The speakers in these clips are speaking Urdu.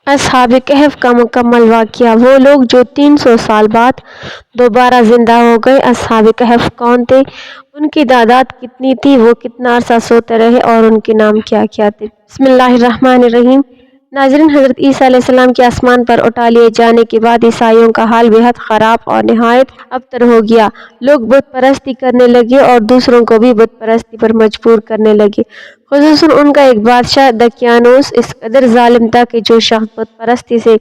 اصحاب کہف کا مکمل واقعہ۔ وہ لوگ جو 300 سال بعد دوبارہ زندہ ہو گئے۔ اصحاب کہف کون تھے؟ ان کی تعداد کتنی تھی؟ وہ کتنا عرصہ سوتے رہے اور ان کے نام کیا کیا تھے؟ بسم اللہ الرحمن الرحیم۔ ناظرین، حضرت عیسیٰ علیہ السلام کے آسمان پر اٹھا لیے جانے کے بعد عیسائیوں کا حال بے حد خراب اور نہایت ابتر ہو گیا۔ لوگ بت پرستی کرنے لگے اور دوسروں کو بھی بت پرستی پر مجبور کرنے لگے۔ خصوصاً ان کا ایک بادشاہ دقیانوس اس قدر ظالم تھا کہ جو شخص بت پرستی سے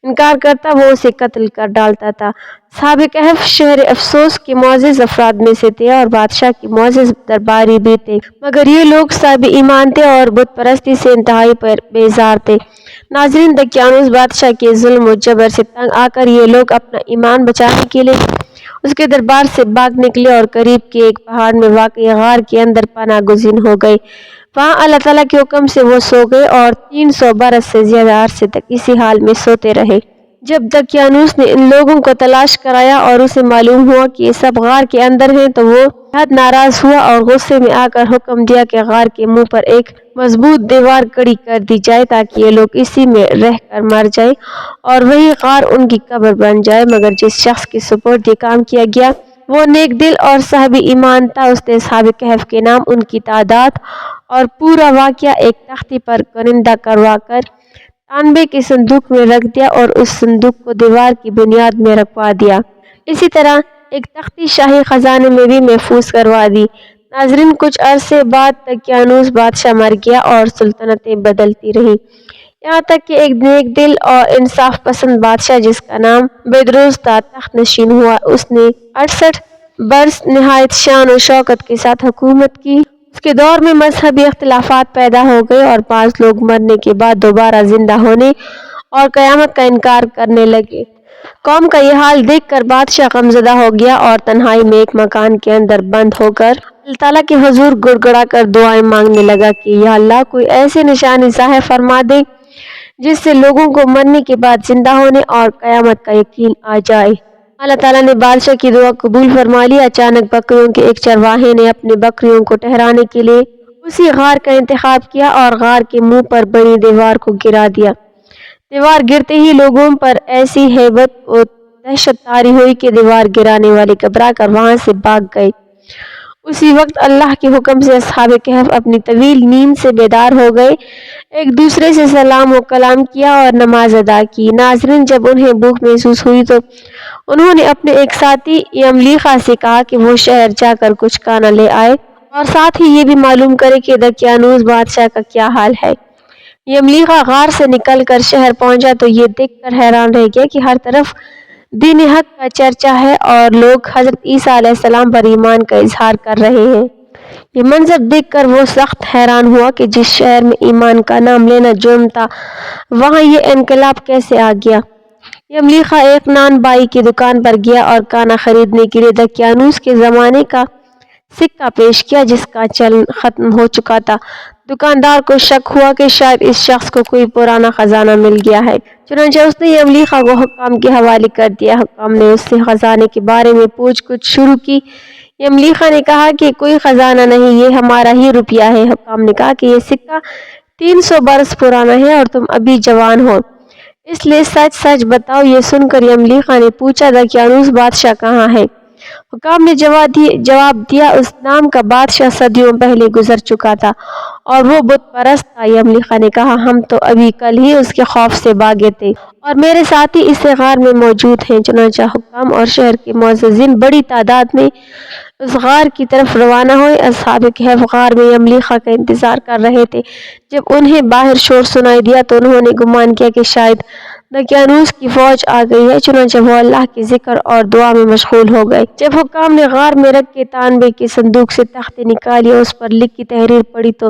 انکار کرتا وہ اسے قتل کر ڈالتا تھا۔ اصحاب کہف شہر افسوس کے معزز افراد میں سے تھے اور بادشاہ کے معزز درباری بھی تھے، مگر یہ لوگ صاحب ایمان تھے اور بت پرستی سے انتہائی بیزار تھے۔ ناظرین، دقیانوس بادشاہ کے ظلم و جبر سے تنگ آ کر یہ لوگ اپنا ایمان بچانے کے لیے اس کے دربار سے بھاگ نکلے اور قریب کے ایک پہاڑ میں واقع غار کے اندر پناہ گزین ہو گئے۔ وہاں اللہ تعالیٰ کے حکم سے وہ سو گئے اور 300 برس سے زیادہ عرصے تک اسی حال میں سوتے رہے۔ جب دقیانوس نے ان لوگوں کو تلاش کرایا اور اسے معلوم ہوا کہ یہ سب غار کے اندر ہیں تو وہ بہت ناراض ہوا اور غصے میں آ کر حکم دیا کہ غار کے منہ پر ایک مضبوط دیوار کھڑی کر دی جائے تاکہ یہ لوگ اسی میں رہ کر مر جائیں اور وہی غار ان کی قبر بن جائے۔ مگر جس شخص کے سپرد یہ کام کیا گیا وہ نیک دل اور صاحب ایمان تھا۔ اس نے اصحاب کہف کے نام، ان کی تعداد اور پورا واقعہ ایک تختی پر کنندہ کروا کر تانبے کے صندوق میں رکھ دیا اور اس صندوق کو دیوار کی بنیاد میں رکھوا دیا۔ اسی طرح ایک تختی شاہی خزانے میں بھی محفوظ کروا دی۔ ناظرین، کچھ عرصے بعد دقیانوس بادشاہ مر گیا اور سلطنتیں بدلتی رہیں، یہاں تک کہ ایک نیک دل اور انصاف پسند بادشاہ جس کا نام بیدروس تھا تخت نشین ہوا۔ اس نے 68 برس نہایت شان و شوکت کے ساتھ حکومت کی۔ اس کے دور میں مذہبی اختلافات پیدا ہو گئے اور بعض لوگ مرنے کے بعد دوبارہ زندہ ہونے اور قیامت کا انکار کرنے لگے۔ قوم کا یہ حال دیکھ کر بادشاہ غمزدہ ہو گیا اور تنہائی میں ایک مکان کے اندر بند ہو کر اللہ تعالیٰ کے حضور گڑ گڑا کر دعائیں مانگنے لگا کہ یا اللہ، کوئی ایسی نشانی ظاہر فرما دے جس سے لوگوں کو مرنے کے بعد زندہ ہونے اور قیامت کا یقین آ جائے۔ اللہ تعالیٰ نے بادشاہ کی دعا قبول فرما لی۔ اچانک بکریوں کے ایک چرواہے نے اپنی بکریوں کو ٹہرانے کے لیے اسی غار کا انتخاب کیا اور غار کے منہ پر بنی دیوار کو گرا دیا۔ دیوار گرتے ہی لوگوں پر ایسی ہیبت و دہشت طاری ہوئی کہ دیوار گرانے والے گھبرا کر وہاں سے بھاگ گئے۔ اسی وقت اللہ کے حکم سے اصحاب کہف اپنی طویل نیند سے بیدار ہو گئے، ایک دوسرے سے سلام و کلام کیا اور نماز ادا کی۔ ناظرین، جب انہیں بھوک محسوس ہوئی تو انہوں نے اپنے ایک ساتھی یملیخا سے کہا کہ وہ شہر جا کر کچھ کھانا لے آئے اور ساتھ ہی یہ بھی معلوم کرے کہ دقیانوس بادشاہ کا کیا حال ہے۔ یملیخا غار سے نکل کر شہر پہنچا تو یہ دیکھ کر حیران رہ گیا کہ ہر طرف دین حق کا چرچا ہے اور لوگ حضرت عیسیٰ علیہ السلام پر ایمان کا اظہار کر رہے ہیں۔ یہ منظر دیکھ کر وہ سخت حیران ہوا کہ جس شہر میں ایمان کا نام لینا جرم تھا وہاں یہ انقلاب کیسے آ گیا۔ یملیخا ایک نان بائی کی دکان پر گیا اور کھانا خریدنے کے لیے دقیانوس کے زمانے کا سکہ پیش کیا جس کا چلن ختم ہو چکا تھا۔ دکاندار کو شک ہوا کہ شاید اس شخص کو کوئی پرانا خزانہ مل گیا ہے، چنانچہ اس نے یملیخا کو حکام کے حوالے کر دیا۔ حکام نے اس سے خزانے کے بارے میں پوچھ گچھ شروع کی۔ یملیخا نے کہا کہ کوئی خزانہ نہیں، یہ ہمارا ہی روپیہ ہے۔ حکام نے کہا کہ یہ سکہ 300 برس پرانا ہے اور تم ابھی جوان ہو، اس لیے سچ سچ بتاؤ۔ یہ سن کر یملیخا نے پوچھا، دقیانوس بادشاہ کہاں ہے؟ حکام نے جواب دیا، اس نام کا بادشاہ صدیوں پہلے گزر چکا تھا اور وہ بت پرست تھا۔ یملیخا نے کہا، ہم تو ابھی کل ہی اس کے خوف سے بھاگے تھے اور میرے ساتھی اس غار میں موجود ہیں۔ چنانچہ حکام اور شہر کے معززین بڑی تعداد میں اس غار کی طرف روانہ ہوئے۔ اصحاب کہف غار میں یملیخا کا انتظار کر رہے تھے۔ جب انہیں باہر شور سنائی دیا تو انہوں نے گمان کیا کہ شاید دقیانوس کی فوج آ گئی ہے، چنانچہ وہ اللہ کے ذکر اور دعا میں مشغول ہو گئے۔ جب حکام نے غار میں رکھے تانبے کے صندوق سے تختی نکالی اور اس پر لکھی تحریر پڑھی تو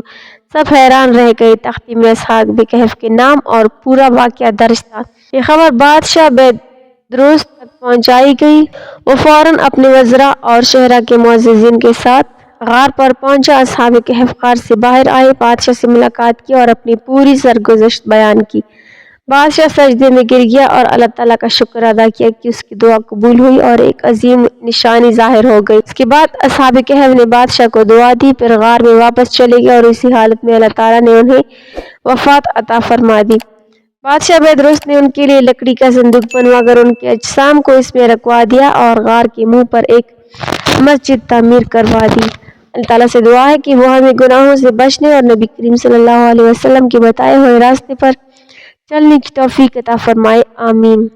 سب حیران رہ گئے۔ تختی میں اصحاب کہف کے نام اور پورا واقعہ درج تھا۔ یہ خبر بادشاہ بیدروس تک پہنچائی گئی۔ وہ فوراً اپنے وزراء اور شہرا کے معززین کے ساتھ غار پر پہنچا۔ اصحاب کہف غار سے باہر آئے، بادشاہ سے ملاقات کی اور اپنی پوری سرگزشت بیان کی۔ بادشاہ سجدے میں گر گیا اور اللہ تعالیٰ کا شکر ادا کیا کہ اس کی دعا قبول ہوئی اور ایک عظیم نشانی ظاہر ہو گئی۔ اس کے بعد اصحاب کہف نے بادشاہ کو دعا دی، پھر غار میں واپس چلے گئے اور اسی حالت میں اللہ تعالیٰ نے انہیں وفات عطا فرما دی۔ بادشاہ بیدرست نے ان کے لیے لکڑی کا صندوق بنوا کر ان کے اجسام کو اس میں رکھوا دیا اور غار کے منہ پر ایک مسجد تعمیر کروا دی۔ اللہ تعالیٰ سے دعا ہے کہ وہ ہمیں گناہوں سے بچنے اور نبی کریم صلی اللہ علیہ وسلم کے بتائے ہوئے راستے پر چلنے کی توفیق عطا فرمائے، آمین۔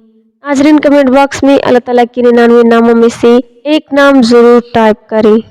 ناظرین، کمنٹ باکس میں اللہ تعالیٰ کے 99 ناموں میں سے ایک نام ضرور ٹائپ کریں۔